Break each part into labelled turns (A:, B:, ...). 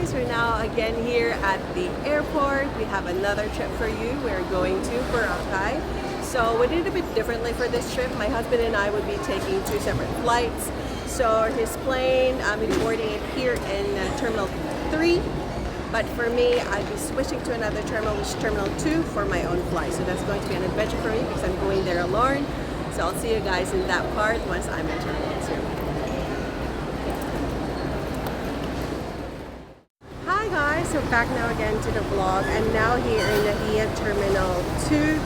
A: guys, we're now again here at the airport. We have another trip for you. We're going to Boracay. So we did it a bit differently for this trip. My husband and I would be taking two separate flights. So his plane, I'm boarding it here in Terminal 3. But for me, I'd be switching to another terminal, which is Terminal 2 for my own flight. So that's going to be an adventure for me because I'm going there alone. So I'll see you guys in that part once I'm in Terminal 2. Hi guys, so back now again to the vlog, and now here in the Terminal 2.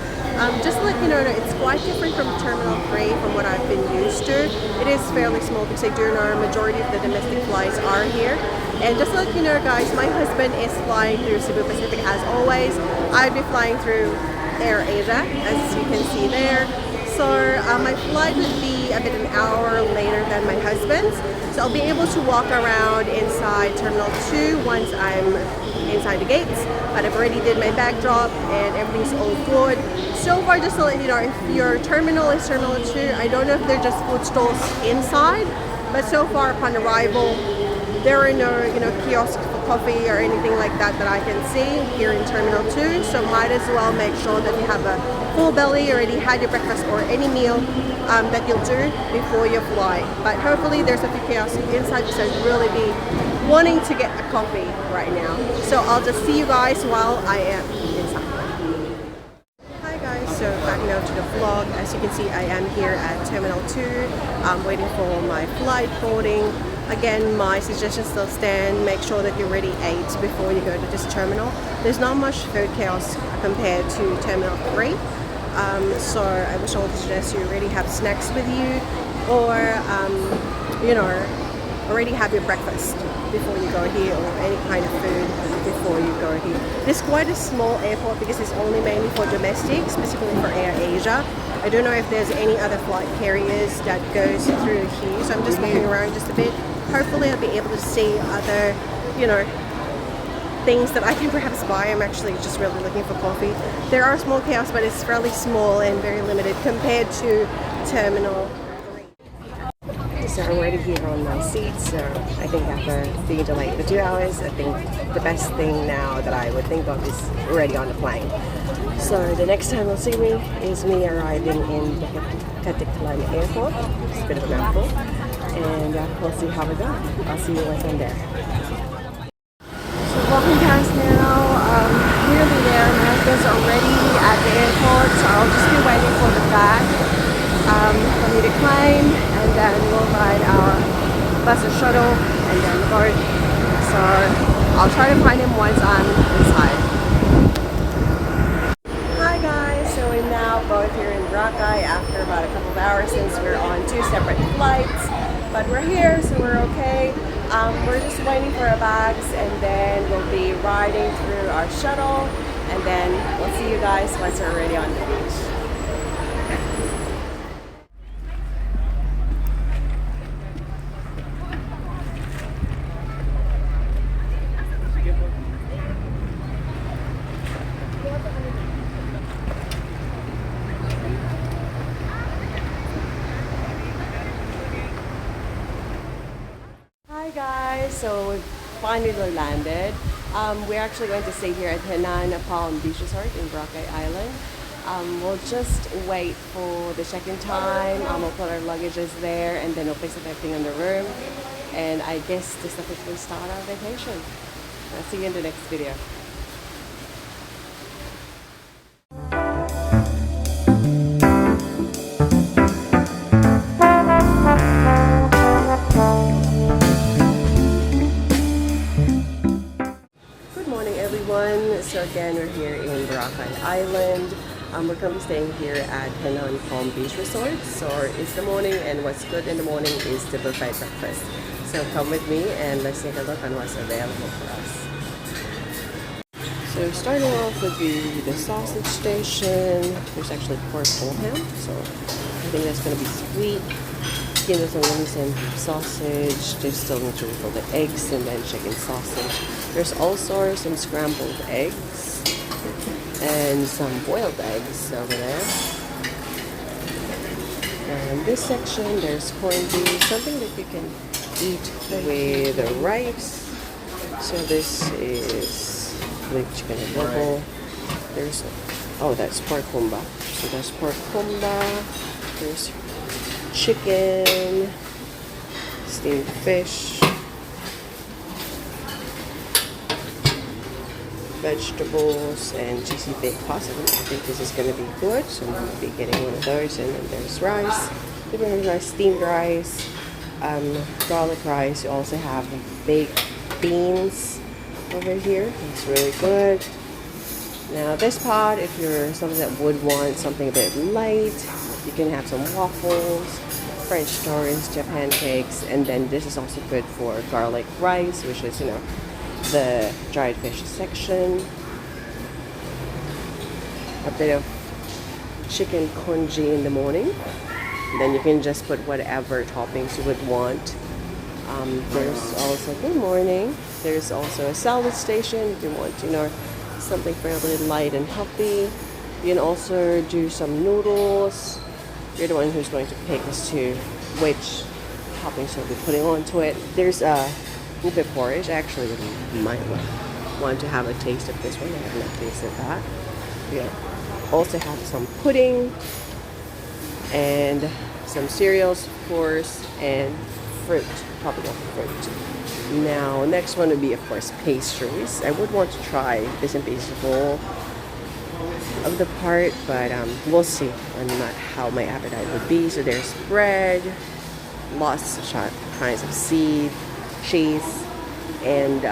A: Just to let you know, it's quite different from Terminal 3 from what I've been used to. It is fairly small because I do know a majority of the domestic flights are here. And just to let you know guys, my husband is flying through Cebu Pacific as always. I'd be flying through Air Asia, as you can see there. So my flight would be a bit an hour later than my husband's. So I'll be able to walk around inside Terminal 2 once I'm inside the gates. But I've already did my bag drop and everything's all good. So far, just to let you know, if your terminal is Terminal 2, I don't know if they're just food stalls inside. But so far upon arrival, there are no kiosks for coffee or anything like that that I can see here in Terminal 2. So might as well make sure that you have a full belly, already had your breakfast or any meal that you'll do before you fly. But hopefully there's a few kiosks inside because I'd really be wanting to get a coffee right now. So I'll just see you guys while I am inside. Hi guys, so back now to the vlog. As you can see, I am here at Terminal 2. I'm waiting for my flight boarding. Again, my suggestions still stand. Make sure that you're ready 8 before you go to this terminal. There's not much food chaos compared to Terminal 3. So I wish I would suggest you already have snacks with you, or already have your breakfast before you go here, or any kind of food before you go here. This is quite a small airport because it's only mainly for domestic, specifically for Air Asia. I don't know if there's any other flight carriers that goes through here, so I'm just looking around just a bit. Hopefully I'll be able to see other, things that I can perhaps buy. I'm actually just really looking for coffee. There are small kiosks, but it's fairly small and very limited compared to Terminal 3. So I'm already here on my seat, so I think after being delayed for 2 hours, I think the best thing now that I would think of is already on the plane. So the next time you'll see me is me arriving in the Aklan airport. It's a bit of a mouthful. And we'll see how we go. I'll see you once I'm there. So walking past now, nearly there. My husband's already at the airport, so I'll just be waiting for the bag for me to claim, and then we'll ride our bus or shuttle and then boat. So I'll try to find him once I'm inside. Hi guys, so we're now both here in Boracay after about a couple of hours since we're on 2 separate flights. But we're here, so we're okay. We're just waiting for our bags, and then we'll be riding through our shuttle, and then we'll see you guys once we're already on the beach. Hi guys, so we've finally landed. We're actually going to stay here at Henann Palm Beach Resort in Boracay Island. We'll just wait for the check-in time. We'll put our luggages there, and then we'll place everything in the room. And I guess this will officially start our vacation. I'll see you in the next video. So again, we're here in Boracay Island. We're going to be staying here at Henann Palm Beach Resort. So it's the morning, and what's good in the morning is the buffet breakfast. So come with me and let's take a look on what's available for us. So starting off would be the sausage station. There's actually pork whole ham, so I think that's going to be sweet. Again, there's wings and sausage. There's still need to refill the eggs and then chicken sausage. There's also some scrambled eggs and some boiled eggs over there. And this section, there's corned beef, something that you can eat with rice. So this is like chicken adobo. There's, oh, that's pork kumba. So that's pork kumba. There's chicken, steamed fish, vegetables, and juicy baked pasta. I think this is going to be good, so I'm going to be getting one of those. And then there's rice, different rice, steamed rice, garlic rice. You also have baked beans over here. It's really good. Now this pot, if you're someone that would want something a bit light, you can have some waffles, French toast, Japan cakes, and then this is also good for garlic rice, which is, you know, the dried fish section. A bit of chicken congee in the morning. Then you can just put whatever toppings you would want. There's also, good morning, there's also a salad station if you want, you know, something fairly light and healthy. You can also do some noodles. You're the one who's going to pick as to which toppings you'll be putting onto it. There's a ube porridge. I actually might want to have a taste of this one. I have not tasted that. Yeah. Also have some pudding and some cereals, of course, and fruit, tropical fruit. Now, next one would be, of course, pastries. I would want to try this and pastry bowl of the part, but we'll see on how my appetite would be. So there's bread, lots of kinds of seed, cheese, and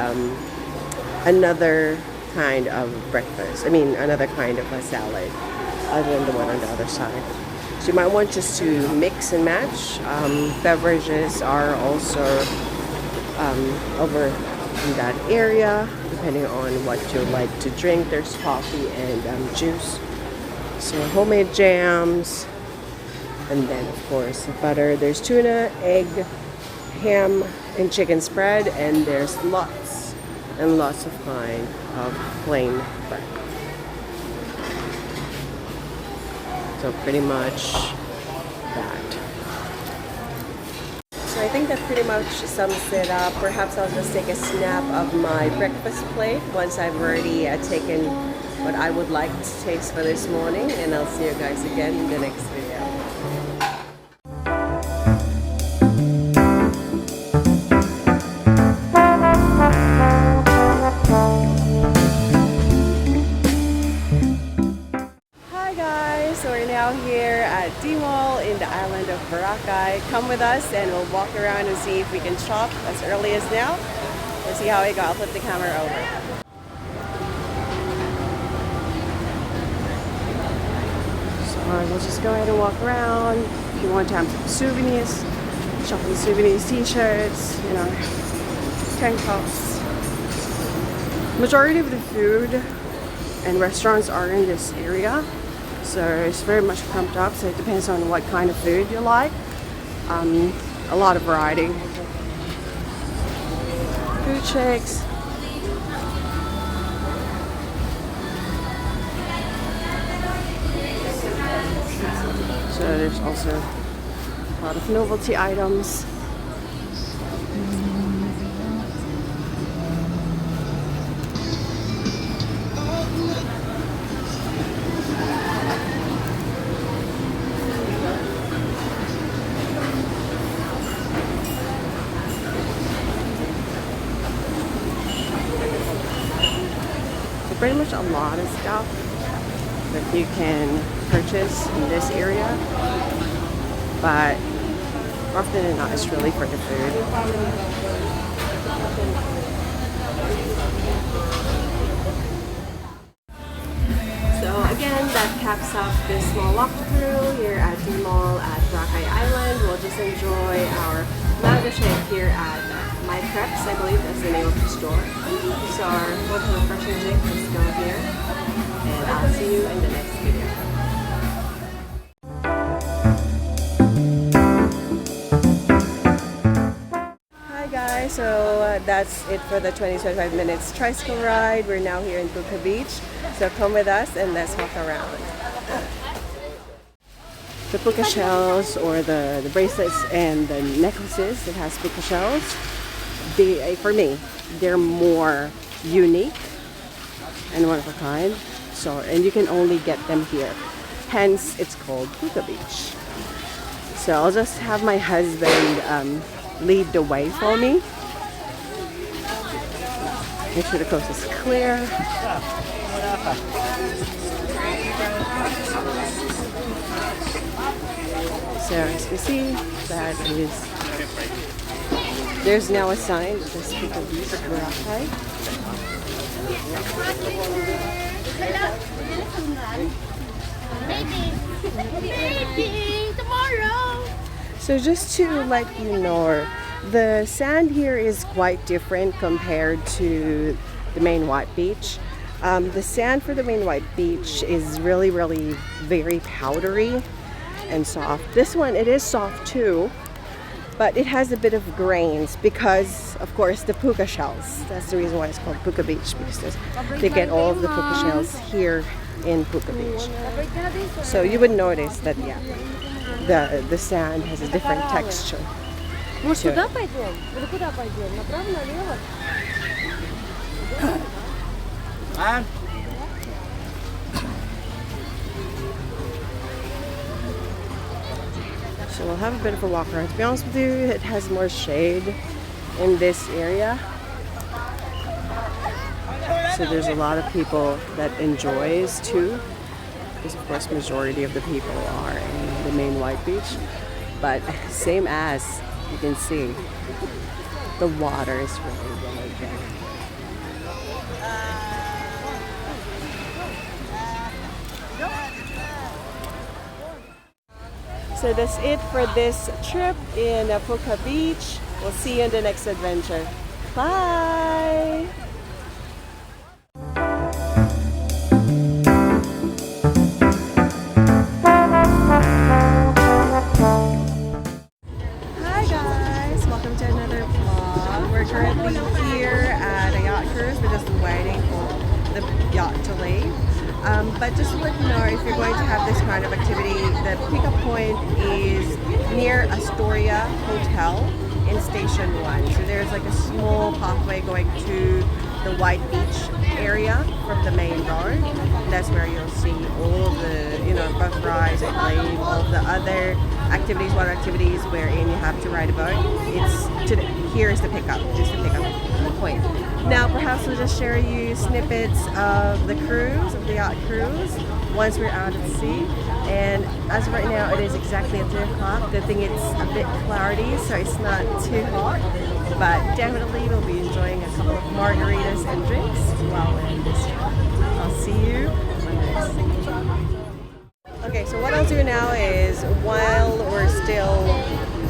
A: another kind of breakfast. I mean, another kind of a salad, other than the one on the other side. So you might want just to mix and match. Beverages are also over in that area, depending on what you like to drink. There's coffee and juice. So homemade jams, and then of course butter. There's tuna, egg, ham, and chicken spread, and there's lots and lots of kind of plain bread. So pretty much that. So I think that pretty much sums it up. Perhaps I'll just take a snap of my breakfast plate once I've already taken what I would like to taste for this morning, and I'll see you guys again in the next video. Here at D-Mall in the island of Boracay. Come with us and we'll walk around and see if we can shop as early as now. We'll see how we go. I'll flip the camera over. So we'll just go ahead and walk around. If you want to have some souvenirs, shopping souvenirs, t-shirts, you know, tank tops. Majority of the food and restaurants are in this area. So it's very much pumped up, so it depends on what kind of food you like. A lot of variety. Food shakes. So there's also a lot of novelty items. Pretty much a lot of stuff that you can purchase in this area, but often than not, it's really for the food. So again, that caps up this small walkthrough here at the mall at Boracay Island. We'll just enjoy our mango shake here at My Preps, I believe that's the name of the store. So our water refreshing drink, let's go here, and I'll see you in the next video. Hi guys, so that's it for the 20-25 minutes tricycle ride. We're now here in Puka Beach, so come with us and let's walk around. The puka shells, or the bracelets and the necklaces, it has puka shells. for me, they're more unique and one of a kind. So, and you can only get them here. Hence, it's called Puka Beach. So I'll just have my husband lead the way for me. Make sure the coast is clear. So as you can see, that is, there's now a sign that says Puka Beach, Boracay.
B: Maybe tomorrow.
A: So just to let you know, the sand here is quite different compared to the main white beach. The sand for the main white beach is really very powdery and soft. This one, it is soft too, but it has a bit of grains because, of course, the puka shells. That's the reason why it's called Puka Beach, because they get all of the puka shells here in Puka Beach. So you would notice that, yeah, the sand has a different texture.
B: Может, сюда пойдем? Или куда пойдем? Направо, налево?
A: So we'll have a bit of a walk around. To be honest with you, it has more shade in this area. So there's a lot of people that enjoys too. Because of course majority of the people are in the main white beach. But same as you can see, the water is really good. So that's it for this trip in Puka Beach. We'll see you in the next adventure. Bye! Hi guys! Welcome to another vlog. We're currently here at a yacht cruise. We're just waiting for the yacht to leave. But just to let you know, if you're going to have this kind of activity, the pickup point is near Astoria Hotel in Station 1. So there's like a small pathway going to the White Beach area from the main road. And that's where you'll see all of the, you know, boat rides, I believe, all of the other activities, water activities wherein you have to ride a boat. Here is the pickup, just the pickup point. Now perhaps we'll just share you snippets of the cruise, of the yacht cruise, once we're out at sea. And as of right now, it is exactly at 3 o'clock. Good thing it's a bit cloudy, so it's not too hot. But definitely we'll be enjoying a couple of margaritas and drinks while we're in this trip. I'll see you on the next thing. Okay, so what I'll do now is, while we're still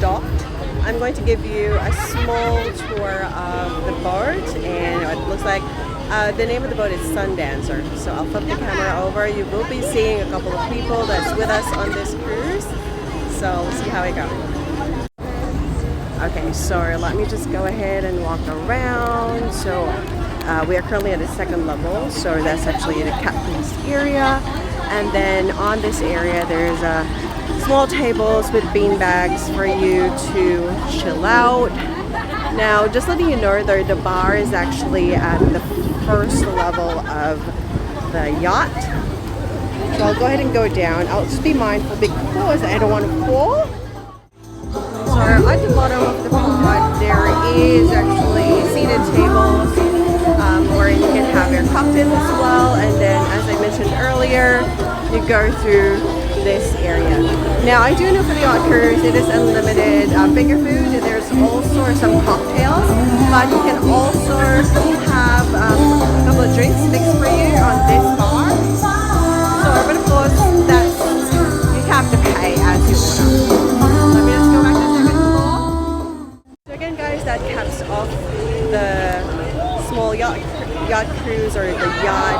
A: docked, I'm going to give you a small tour of the boat, and it looks like the name of the boat is Sundancer. So I'll flip the camera over. You will be seeing a couple of people that's with us on this cruise. So we'll see how it goes. Okay, so let me just go ahead and walk around. So we are currently at the second level, so that's actually the captain's area. And then on this area, there's small tables with bean bags for you to chill out. Now, just letting you know, though, the bar is actually at the first level of the yacht. So I'll go ahead and go down. I'll just be mindful because I don't want to fall. So at the bottom of the pod, there is actually seated tables where you can have your cocktails as well. And then, as I mentioned earlier, you go through this area. Now, I do know for the yacht cruise, it is unlimited finger food. There's also some cocktails, but you can also have a couple of drinks mixed for you on this bar. So, but of course, that's, you have to pay as you order. Let me just go back to the second floor. So again, guys, that caps off the small yacht cruise or the yacht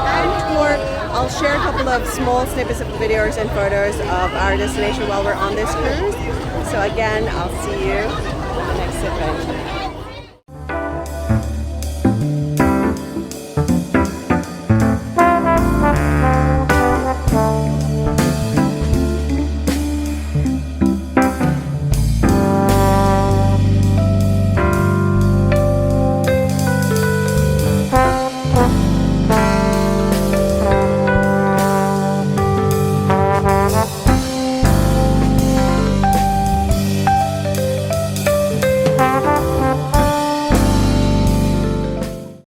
A: tour. I'll share a couple of small snippets of videos and photos of our destination while we're on this cruise. So again, I'll see you on the next adventure.